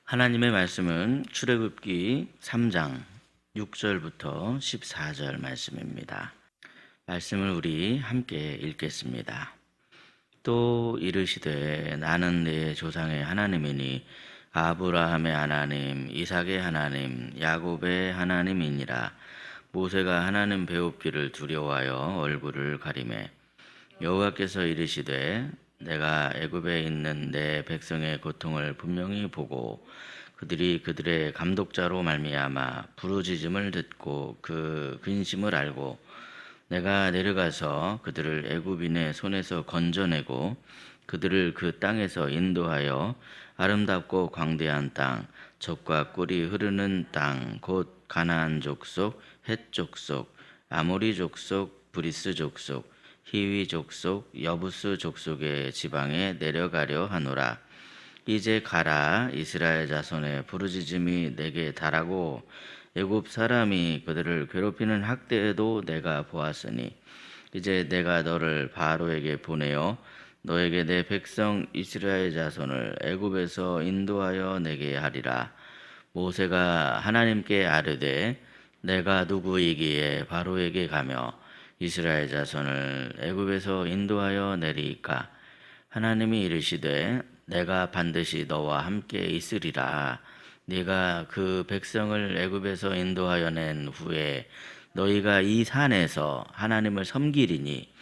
하나님의 말씀은 출애굽기 3장 6절부터 14절 말씀입니다. 말씀을 우리 함께 읽겠습니다. 또 이르시되 나는 내 조상의 하나님이니 아브라함의 하나님, 이삭의 하나님, 야곱의 하나님이니라. 모세가 하나님 배웁기를 두려워하여 얼굴을 가리매 여호와께서 이르시되 내가 애굽에 있는 내 백성의 고통을 분명히 보고 그들이 그들의 감독자로 말미암아 부르짖음을 듣고 그 근심을 알고 내가 내려가서 그들을 애굽인의 손에서 건져내고 그들을 그 땅에서 인도하여 아름답고 광대한 땅, 젖과 꿀이 흐르는 땅, 곧 가나안 족속, 헷 족속, 아모리 족속, 브리스 족속, 히위 족속, 여부스 족속의 지방에 내려가려 하노라. 이제 가라. 이스라엘 자손의 부르짖음이 내게 달하고 애굽 사람이 그들을 괴롭히는 학대에도 내가 보았으니 이제 내가 너를 바로에게 보내어 너에게 내 백성 이스라엘 자손을 애굽에서 인도하여 내게 하리라. 모세가 하나님께 아뢰되 내가 누구이기에 바로에게 가며 이스라엘 자손을 애굽에서 인도하여 내리이까? 하나님이 이르시되 내가 반드시 너와 함께 있으리라. 네가 그 백성을 애굽에서 인도하여 낸 후에 너희가 이 산에서 하나님을 섬기리니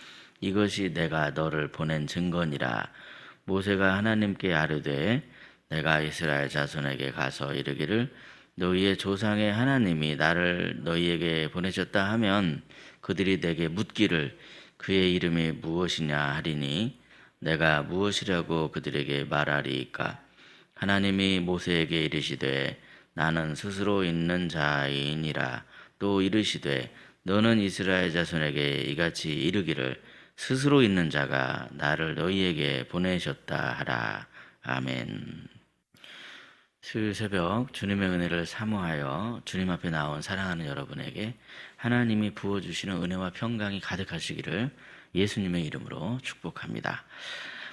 이것이 내가 너를 보낸 증거니라. 모세가 하나님께 아뢰되 내가 이스라엘 자손에게 가서 이르기를 너희의 조상의 하나님이 나를 너희에게 보내셨다 하면 그들이 내게 묻기를 그의 이름이 무엇이냐 하리니 내가 무엇이라고 그들에게 말하리이까? 하나님이 모세에게 이르시되 나는 스스로 있는 자이니라. 또 이르시되 너는 이스라엘 자손에게 이같이 이르기를 스스로 있는 자가 나를 너희에게 보내셨다 하라. 아멘. 수요일 새벽 주님의 은혜를 사모하여 주님 앞에 나온 사랑하는 여러분에게 하나님이 부어주시는 은혜와 평강이 가득하시기를 예수님의 이름으로 축복합니다.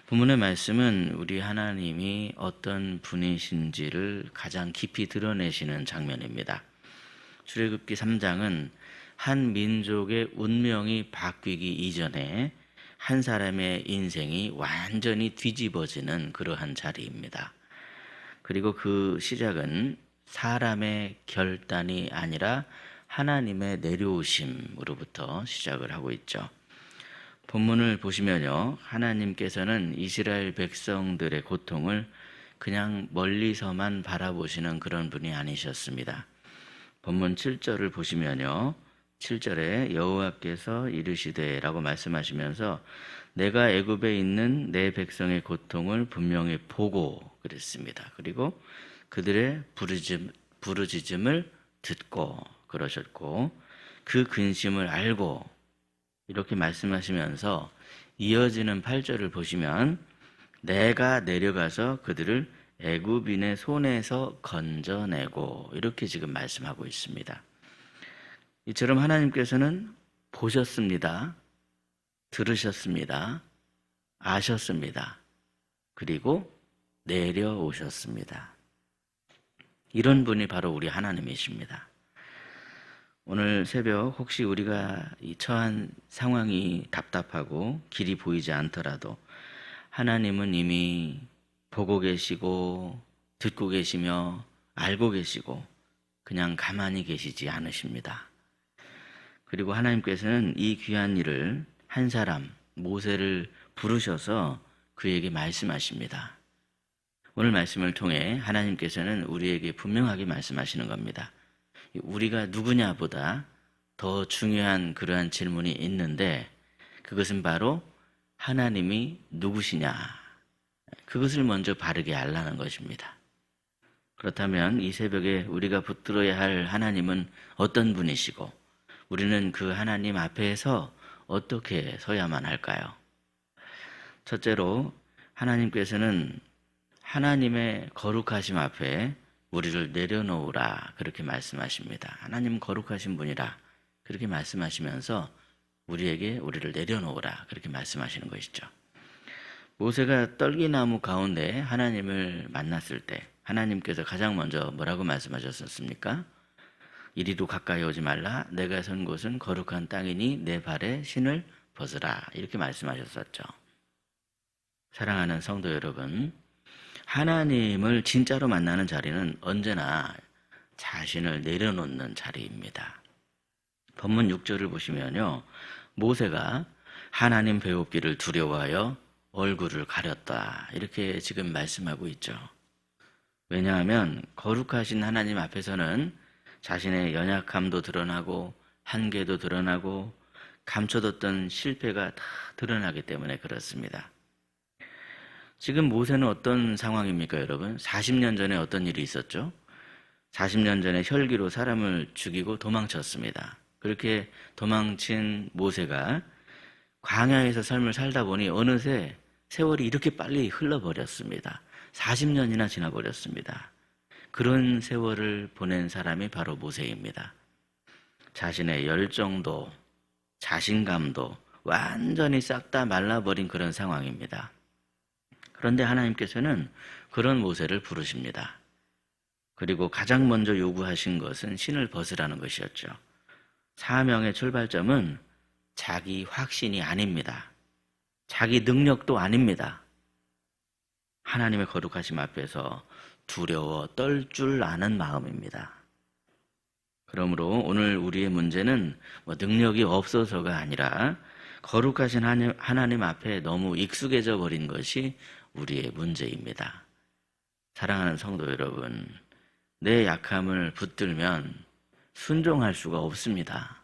본문의 말씀은 우리 하나님이 어떤 분이신지를 가장 깊이 드러내시는 장면입니다. 출애굽기 3장은 한 민족의 운명이 바뀌기 이전에 한 사람의 인생이 완전히 뒤집어지는 그러한 자리입니다. 그리고 그 시작은 사람의 결단이 아니라 하나님의 내려오심으로부터 시작을 하고 있죠. 본문을 보시면요, 하나님께서는 이스라엘 백성들의 고통을 그냥 멀리서만 바라보시는 그런 분이 아니셨습니다. 본문 7절을 보시면요, 7절에 여호와께서 이르시되 라고 말씀하시면서 내가 애굽에 있는 내 백성의 고통을 분명히 보고 그랬습니다. 그리고 그들의 부르짖음을 듣고 그러셨고 그 근심을 알고 이렇게 말씀하시면서 이어지는 8절을 보시면 내가 내려가서 그들을 애굽인의 손에서 건져내고 이렇게 지금 말씀하고 있습니다. 이처럼 하나님께서는 보셨습니다. 들으셨습니다. 아셨습니다. 그리고 내려오셨습니다. 이런 분이 바로 우리 하나님이십니다. 오늘 새벽 혹시 우리가 이 처한 상황이 답답하고 길이 보이지 않더라도 하나님은 이미 보고 계시고 듣고 계시며 알고 계시고 그냥 가만히 계시지 않으십니다. 그리고 하나님께서는 이 귀한 일을 한 사람 모세를 부르셔서 그에게 말씀하십니다. 오늘 말씀을 통해 하나님께서는 우리에게 분명하게 말씀하시는 겁니다. 우리가 누구냐보다 더 중요한 그러한 질문이 있는데 그것은 바로 하나님이 누구시냐, 그것을 먼저 바르게 알라는 것입니다. 그렇다면 이 새벽에 우리가 붙들어야 할 하나님은 어떤 분이시고 우리는 그 하나님 앞에서 어떻게 서야만 할까요? 첫째로 하나님께서는 하나님의 거룩하심 앞에 우리를 내려놓으라 그렇게 말씀하십니다. 하나님은 거룩하신 분이라 그렇게 말씀하시면서 우리에게 우리를 내려놓으라 그렇게 말씀하시는 것이죠. 모세가 떨기나무 가운데 하나님을 만났을 때 하나님께서 가장 먼저 뭐라고 말씀하셨었습니까? 이리로 가까이 오지 말라. 내가 선 곳은 거룩한 땅이니 내 발에 신을 벗으라. 이렇게 말씀하셨었죠. 사랑하는 성도 여러분, 하나님을 진짜로 만나는 자리는 언제나 자신을 내려놓는 자리입니다. 본문 6절을 보시면요, 모세가 하나님 배웁기를 두려워하여 얼굴을 가렸다, 이렇게 지금 말씀하고 있죠. 왜냐하면 거룩하신 하나님 앞에서는 자신의 연약함도 드러나고 한계도 드러나고 감춰뒀던 실패가 다 드러나기 때문에 그렇습니다. 지금 모세는 어떤 상황입니까, 여러분? 40년 전에 어떤 일이 있었죠? 40년 전에 혈기로 사람을 죽이고 도망쳤습니다. 그렇게 도망친 모세가 광야에서 삶을 살다 보니 어느새 세월이 이렇게 빨리 흘러버렸습니다. 40년이나 지나버렸습니다. 그런 세월을 보낸 사람이 바로 모세입니다. 자신의 열정도 자신감도 완전히 싹 다 말라버린 그런 상황입니다. 그런데 하나님께서는 그런 모세를 부르십니다. 그리고 가장 먼저 요구하신 것은 신을 벗으라는 것이었죠. 사명의 출발점은 자기 확신이 아닙니다. 자기 능력도 아닙니다. 하나님의 거룩하심 앞에서 두려워 떨 줄 아는 마음입니다. 그러므로 오늘 우리의 문제는 능력이 없어서가 아니라 거룩하신 하나님 앞에 너무 익숙해져 버린 것이 우리의 문제입니다. 사랑하는 성도 여러분, 내 약함을 붙들면 순종할 수가 없습니다.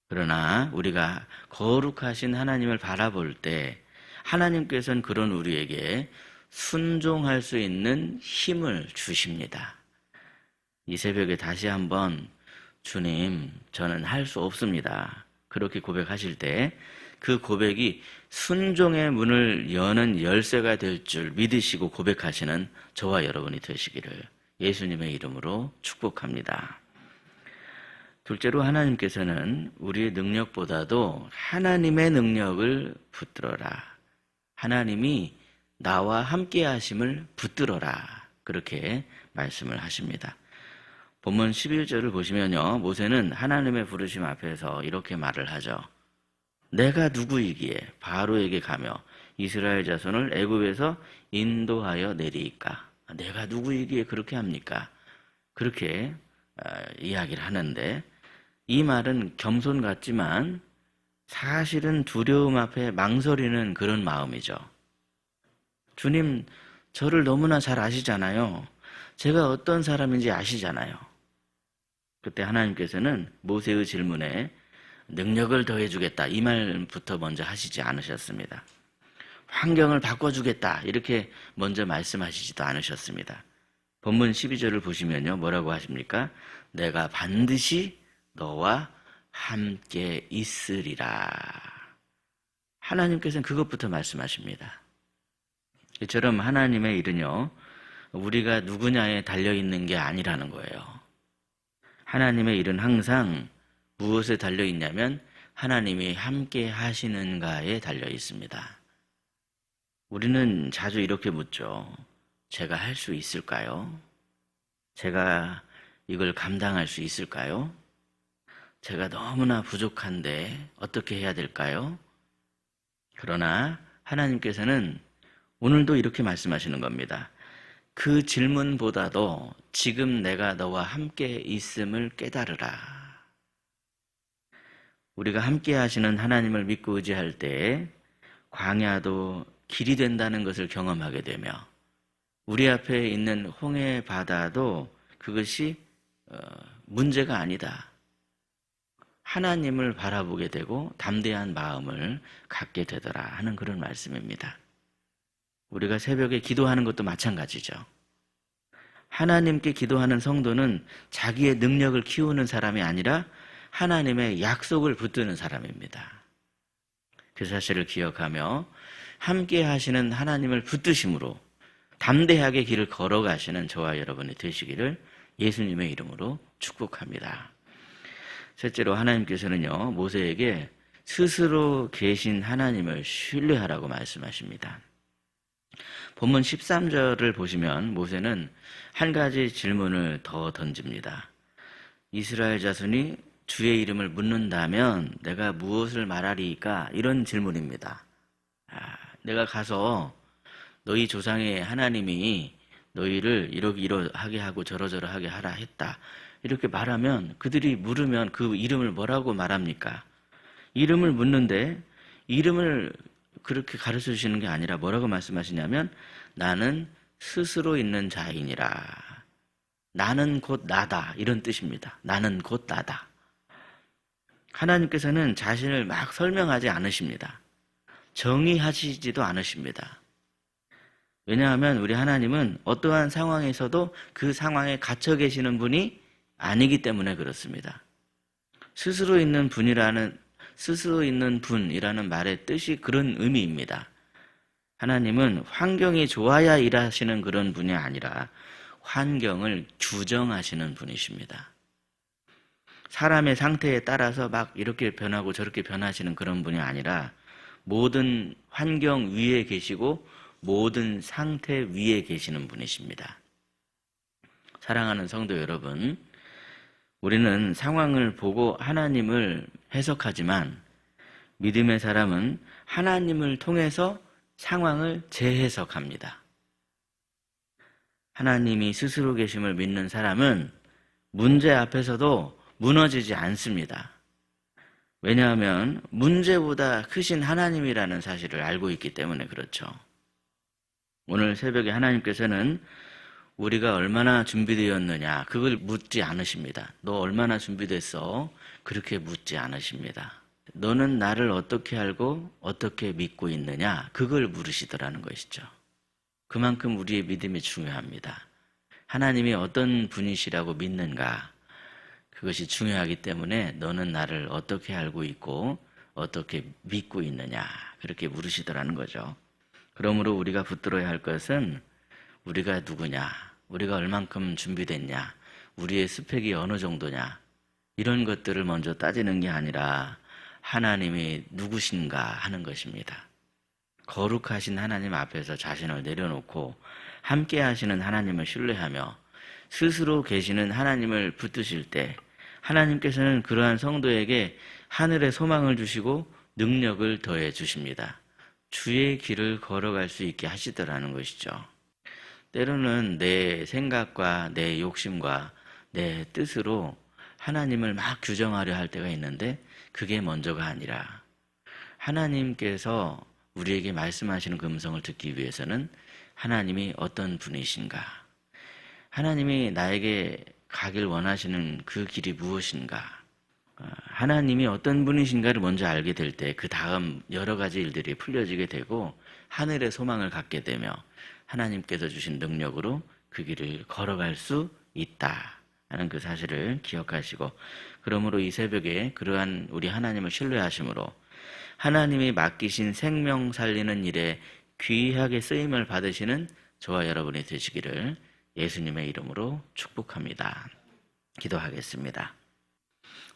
그러나 우리가 거룩하신 하나님을 바라볼 때 하나님께서는 그런 우리에게 순종할 수 있는 힘을 주십니다. 이 새벽에 다시 한번 주님, 저는 할 수 없습니다, 그렇게 고백하실 때 그 고백이 순종의 문을 여는 열쇠가 될 줄 믿으시고 고백하시는 저와 여러분이 되시기를 예수님의 이름으로 축복합니다. 둘째로 하나님께서는 우리의 능력보다도 하나님의 능력을 붙들어라. 하나님이 나와 함께 하심을 붙들어라. 그렇게 말씀을 하십니다. 본문 11절을 보시면요, 모세는 하나님의 부르심 앞에서 이렇게 말을 하죠. 내가 누구이기에 바로에게 가며 이스라엘 자손을 애굽에서 인도하여 내리이까. 내가 누구이기에 그렇게 합니까? 그렇게 이야기를 하는데, 이 말은 겸손 같지만 사실은 두려움 앞에 망설이는 그런 마음이죠. 주님, 저를 너무나 잘 아시잖아요. 제가 어떤 사람인지 아시잖아요. 그때 하나님께서는 모세의 질문에 능력을 더해주겠다, 이 말부터 먼저 하시지 않으셨습니다. 환경을 바꿔주겠다, 이렇게 먼저 말씀하시지도 않으셨습니다. 본문 12절을 보시면요, 뭐라고 하십니까? 내가 반드시 너와 함께 있으리라. 하나님께서는 그것부터 말씀하십니다. 이처럼 하나님의 일은요, 우리가 누구냐에 달려있는 게 아니라는 거예요. 하나님의 일은 항상 무엇에 달려있냐면 하나님이 함께 하시는가에 달려있습니다. 우리는 자주 이렇게 묻죠. 제가 할 수 있을까요? 제가 이걸 감당할 수 있을까요? 제가 너무나 부족한데 어떻게 해야 될까요? 그러나 하나님께서는 오늘도 이렇게 말씀하시는 겁니다. 그 질문보다도 지금 내가 너와 함께 있음을 깨달으라. 우리가 함께 하시는 하나님을 믿고 의지할 때 광야도 길이 된다는 것을 경험하게 되며 우리 앞에 있는 홍해 바다도 그것이 문제가 아니다. 하나님을 바라보게 되고 담대한 마음을 갖게 되더라 하는 그런 말씀입니다. 우리가 새벽에 기도하는 것도 마찬가지죠. 하나님께 기도하는 성도는 자기의 능력을 키우는 사람이 아니라 하나님의 약속을 붙드는 사람입니다. 그 사실을 기억하며 함께 하시는 하나님을 붙드심으로 담대하게 길을 걸어가시는 저와 여러분이 되시기를 예수님의 이름으로 축복합니다. 셋째로 하나님께서는요, 모세에게 스스로 계신 하나님을 신뢰하라고 말씀하십니다. 본문 13절을 보시면 모세는 한 가지 질문을 더 던집니다. 이스라엘 자손이 주의 이름을 묻는다면 내가 무엇을 말하리까? 이런 질문입니다. 내가 가서 너희 조상의 하나님이 너희를 이러하게 하고 저러저러하게 하라 했다. 이렇게 말하면 그들이 물으면 그 이름을 뭐라고 말합니까? 이름을 묻는데 이름을 그렇게 가르쳐 주시는 게 아니라 뭐라고 말씀하시냐면 나는 스스로 있는 자이니라. 나는 곧 나다. 이런 뜻입니다. 나는 곧 나다. 하나님께서는 자신을 막 설명하지 않으십니다. 정의하시지도 않으십니다. 왜냐하면 우리 하나님은 어떠한 상황에서도 그 상황에 갇혀 계시는 분이 아니기 때문에 그렇습니다. 스스로 있는 분이라는 말의 뜻이 그런 의미입니다. 하나님은 환경이 좋아야 일하시는 그런 분이 아니라 환경을 규정하시는 분이십니다. 사람의 상태에 따라서 막 이렇게 변하고 저렇게 변하시는 그런 분이 아니라 모든 환경 위에 계시고 모든 상태 위에 계시는 분이십니다. 사랑하는 성도 여러분, 우리는 상황을 보고 하나님을 해석하지만 믿음의 사람은 하나님을 통해서 상황을 재해석합니다. 하나님이 스스로 계심을 믿는 사람은 문제 앞에서도 무너지지 않습니다. 왜냐하면 문제보다 크신 하나님이라는 사실을 알고 있기 때문에 그렇죠. 오늘 새벽에 하나님께서는 우리가 얼마나 준비되었느냐 그걸 묻지 않으십니다. 너 얼마나 준비됐어? 그렇게 묻지 않으십니다. 너는 나를 어떻게 알고 어떻게 믿고 있느냐 그걸 물으시더라는 것이죠. 그만큼 우리의 믿음이 중요합니다. 하나님이 어떤 분이시라고 믿는가 그것이 중요하기 때문에 너는 나를 어떻게 알고 있고 어떻게 믿고 있느냐 그렇게 물으시더라는 거죠. 그러므로 우리가 붙들어야 할 것은 우리가 누구냐, 우리가 얼만큼 준비됐냐, 우리의 스펙이 어느 정도냐 이런 것들을 먼저 따지는 게 아니라 하나님이 누구신가 하는 것입니다. 거룩하신 하나님 앞에서 자신을 내려놓고 함께 하시는 하나님을 신뢰하며 스스로 계시는 하나님을 붙드실 때 하나님께서는 그러한 성도에게 하늘의 소망을 주시고 능력을 더해 주십니다. 주의 길을 걸어갈 수 있게 하시더라는 것이죠. 때로는 내 생각과 내 욕심과 내 뜻으로 하나님을 막 규정하려 할 때가 있는데 그게 먼저가 아니라 하나님께서 우리에게 말씀하시는 그 음성을 듣기 위해서는 하나님이 어떤 분이신가, 하나님이 나에게 가길 원하시는 그 길이 무엇인가, 하나님이 어떤 분이신가를 먼저 알게 될 때 그 다음 여러 가지 일들이 풀려지게 되고 하늘의 소망을 갖게 되며 하나님께서 주신 능력으로 그 길을 걸어갈 수 있다 하는 그 사실을 기억하시고, 그러므로 이 새벽에 그러한 우리 하나님을 신뢰하심으로 하나님이 맡기신 생명 살리는 일에 귀하게 쓰임을 받으시는 저와 여러분이 되시기를 예수님의 이름으로 축복합니다. 기도하겠습니다.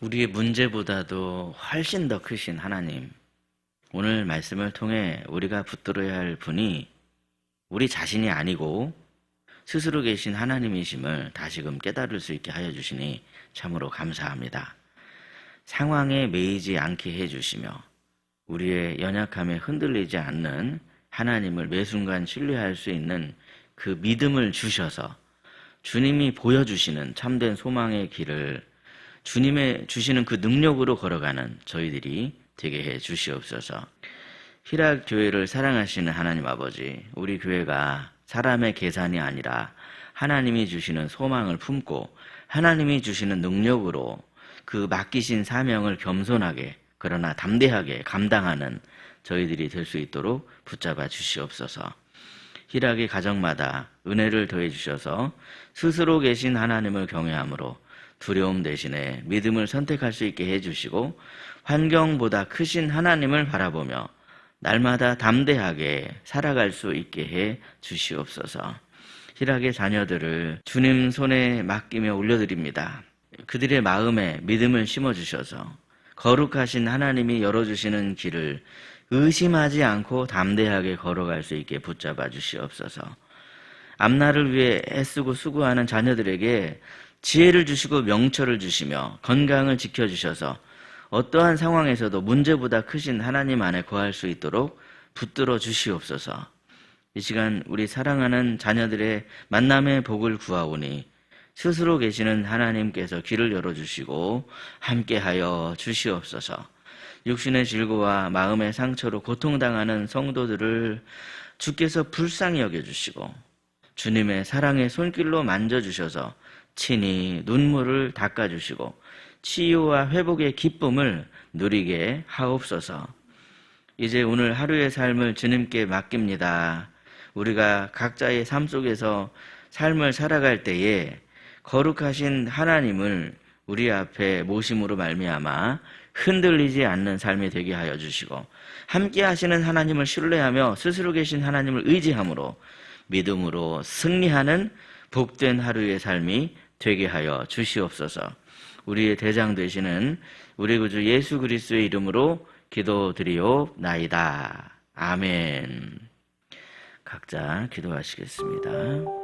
우리의 문제보다도 훨씬 더 크신 하나님, 오늘 말씀을 통해 우리가 붙들어야 할 분이 우리 자신이 아니고 스스로 계신 하나님이심을 다시금 깨달을 수 있게 하여 주시니 참으로 감사합니다. 상황에 매이지 않게 해주시며 우리의 연약함에 흔들리지 않는 하나님을 매 순간 신뢰할 수 있는 그 믿음을 주셔서 주님이 보여주시는 참된 소망의 길을 주님의 주시는 그 능력으로 걸어가는 저희들이 되게 해 주시옵소서. 희락 교회를 사랑하시는 하나님 아버지, 우리 교회가 사람의 계산이 아니라 하나님이 주시는 소망을 품고 하나님이 주시는 능력으로 그 맡기신 사명을 겸손하게 그러나 담대하게 감당하는 저희들이 될 수 있도록 붙잡아 주시옵소서. 희락의 가정마다 은혜를 더해 주셔서 스스로 계신 하나님을 경외함으로 두려움 대신에 믿음을 선택할 수 있게 해주시고 환경보다 크신 하나님을 바라보며 날마다 담대하게 살아갈 수 있게 해 주시옵소서. 희락의 자녀들을 주님 손에 맡기며 올려드립니다. 그들의 마음에 믿음을 심어주셔서 거룩하신 하나님이 열어주시는 길을 의심하지 않고 담대하게 걸어갈 수 있게 붙잡아 주시옵소서. 앞날을 위해 애쓰고 수고하는 자녀들에게 지혜를 주시고 명철을 주시며 건강을 지켜주셔서 어떠한 상황에서도 문제보다 크신 하나님 안에 거할 수 있도록 붙들어 주시옵소서. 이 시간 우리 사랑하는 자녀들의 만남의 복을 구하오니 스스로 계시는 하나님께서 길을 열어주시고 함께하여 주시옵소서. 육신의 질고와 마음의 상처로 고통당하는 성도들을 주께서 불쌍히 여겨주시고 주님의 사랑의 손길로 만져주셔서 친히 눈물을 닦아주시고 치유와 회복의 기쁨을 누리게 하옵소서. 이제 오늘 하루의 삶을 주님께 맡깁니다. 우리가 각자의 삶 속에서 삶을 살아갈 때에 거룩하신 하나님을 우리 앞에 모심으로 말미암아 흔들리지 않는 삶이 되게 하여 주시고 함께 하시는 하나님을 신뢰하며 스스로 계신 하나님을 의지함으로 믿음으로 승리하는 복된 하루의 삶이 되게 하여 주시옵소서. 우리의 대장 되시는 우리 구주 예수 그리스도의 이름으로 기도드리옵나이다. 아멘. 각자 기도하시겠습니다.